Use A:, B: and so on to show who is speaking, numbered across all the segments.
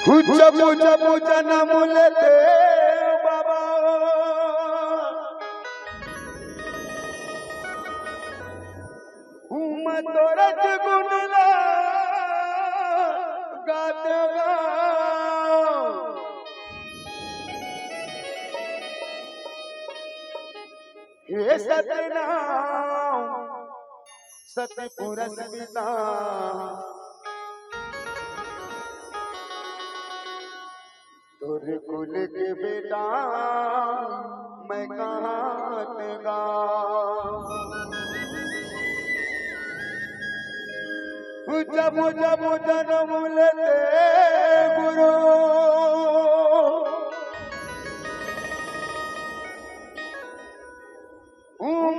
A: जब जन्म लेते बाबा मैं तोरा गुण गात हे सतनाम सतपुरुष पिता तोर कुल के बेटा मैं कहाँ गा जब जब जन्म लेते गुरु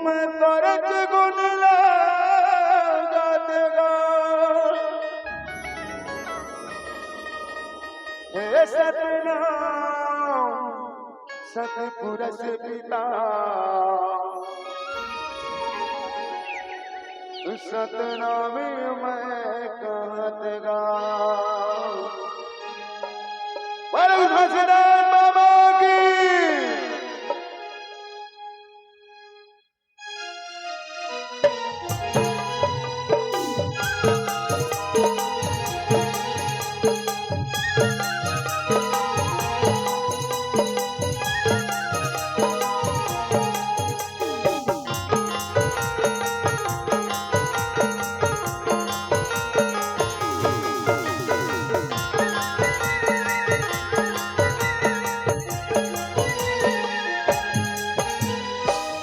A: मैं तरज गुण गात गा हे सतनाम सतपुरुष पिता सतनाम मैं कहत गा परम हसनान बाबा की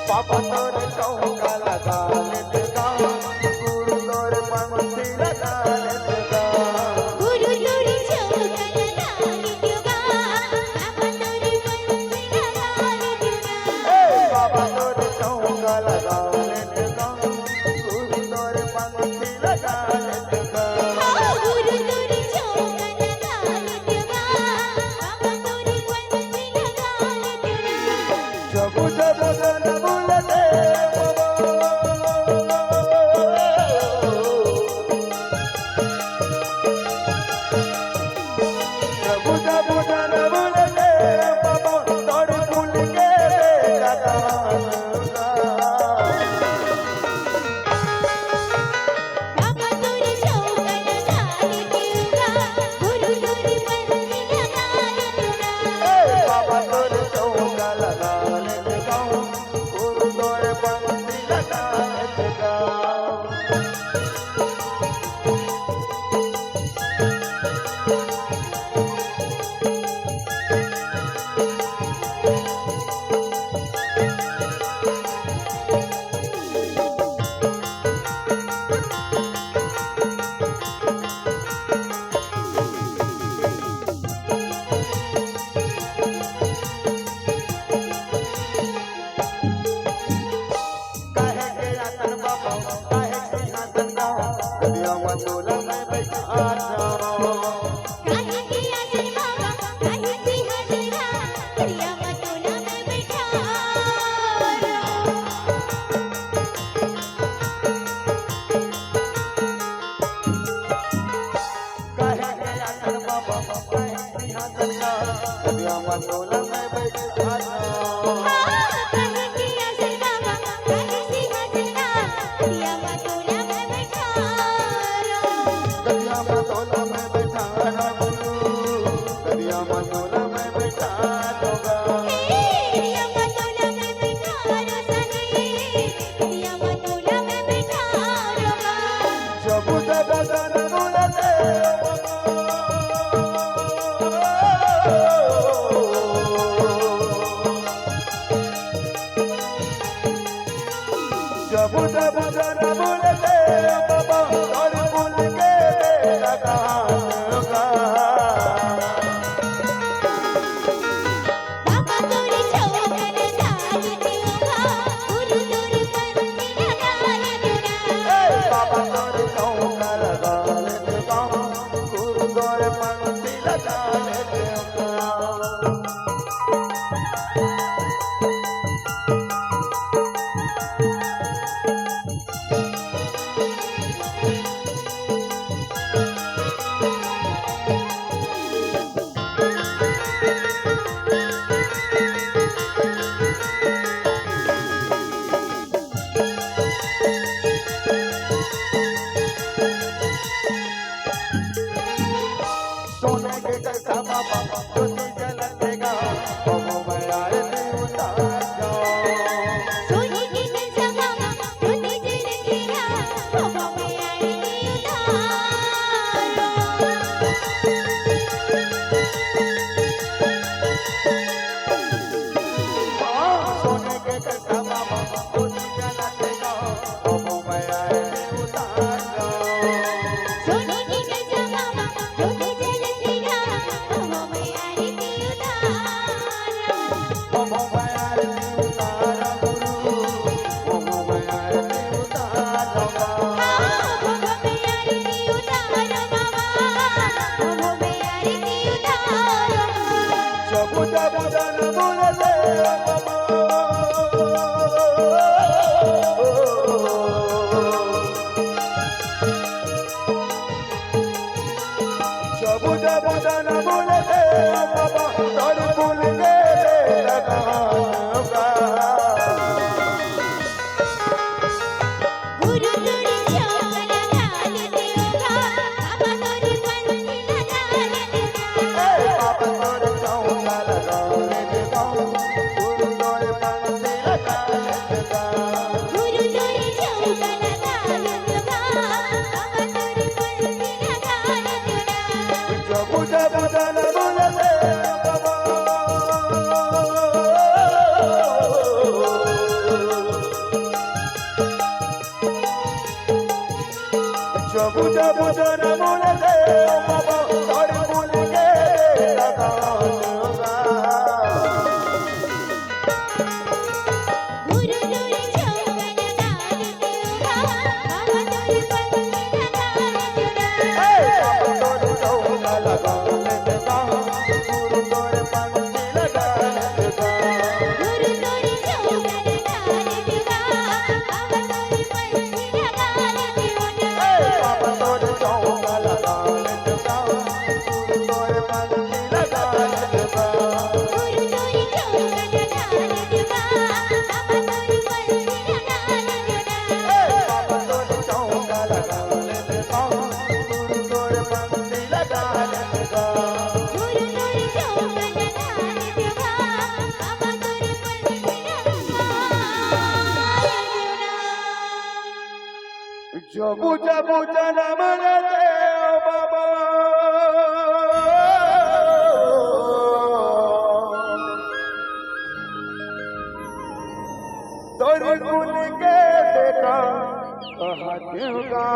A: पापा तोर चौका लगा लेते गा गुरु तोर पंक्ति लगा लेते गा
B: गुरु तोर चौका लगा लेते गा पापा तोर पंक्ति लगा लेते गा
A: पापा तोर चौका लगा लेते गा गुरु तोर पंक्ति लगा लेते गा
B: गुरु तोर चौका लगा लेते गा पापा तोर पंक्ति लगा लेते गा
A: जब जब जन्म लेते जब जब जन्म लेते बाबा तोर कुल के बेटा
B: पापा तोर चौका लगा लेते गा गुरु तोर पंक्ति लगा लेते गा
A: बाबा तोर चौका लगा लेते गा गुरु तोर पंक्ति लगा लेते गा काहे के आसन बाबा काहे सिंहासन का कदिया मतोला में बैठा जाओ
B: काहे के आसन बाबा काहे सिंहासन का करिया मतोला में बैठा
A: काहे के आसन बाबा काहे सिंहासन का कदिया मतोला में बैठा जाओ
B: काहे के आसन बाबा काहे सिंहासन का करिया मतोला में बैठा
A: कदिया मतोला में बैठा गुरु कदिया मतोला में बैठा दोगा
B: करिया मतोला में बैठा रोसने करिया मतोला में बैठा रोगा
A: जब जब जन्म लेते बुझा बुझा न बोले दे बाबा तोर भूल के लगाऊंगा
B: गुरु गुरु चौकन डाल दूंगा बाबा तोर पंक्ति लगा दूंगा
A: बाबा तोर चौका लगाने देगा गुरु तोर पंक्ति लगा देगा
B: गुरु तोर चौकन डाल दूंगा बाबा तोर पंक्ति लगा दूंगा
A: बाबा तोर चौका लगाने देगा गुरु तोर पंक्ति लगा देगा
B: गुरु तोर चौकन डाल दूंगा बाबा तोर पंक्ति लगा दूंगा
A: बाबा तोर चौका लगाने देगा गुरु तोर पंक्ति लगा देगा
B: गुरु तोर चौकन डाल दूंगा बाबा तोर पंक्ति लगा दूंगा
A: जो बुझा बुझा न मरे दे बाबा तोर गुण के बेटा कहा दूंगा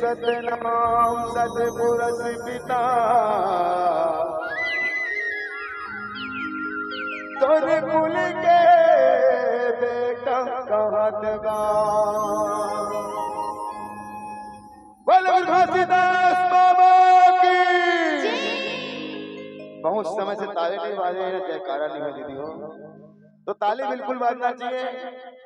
A: सतनाम सतपुरुष पिता तोर कुल के बेटा कहत गा बोल घासीदास बाबा की बहुत समय से ताले नहीं बाजे हैं जयकारा नहीं हो दीदी हो तो ताले बिल्कुल बाजना चाहिए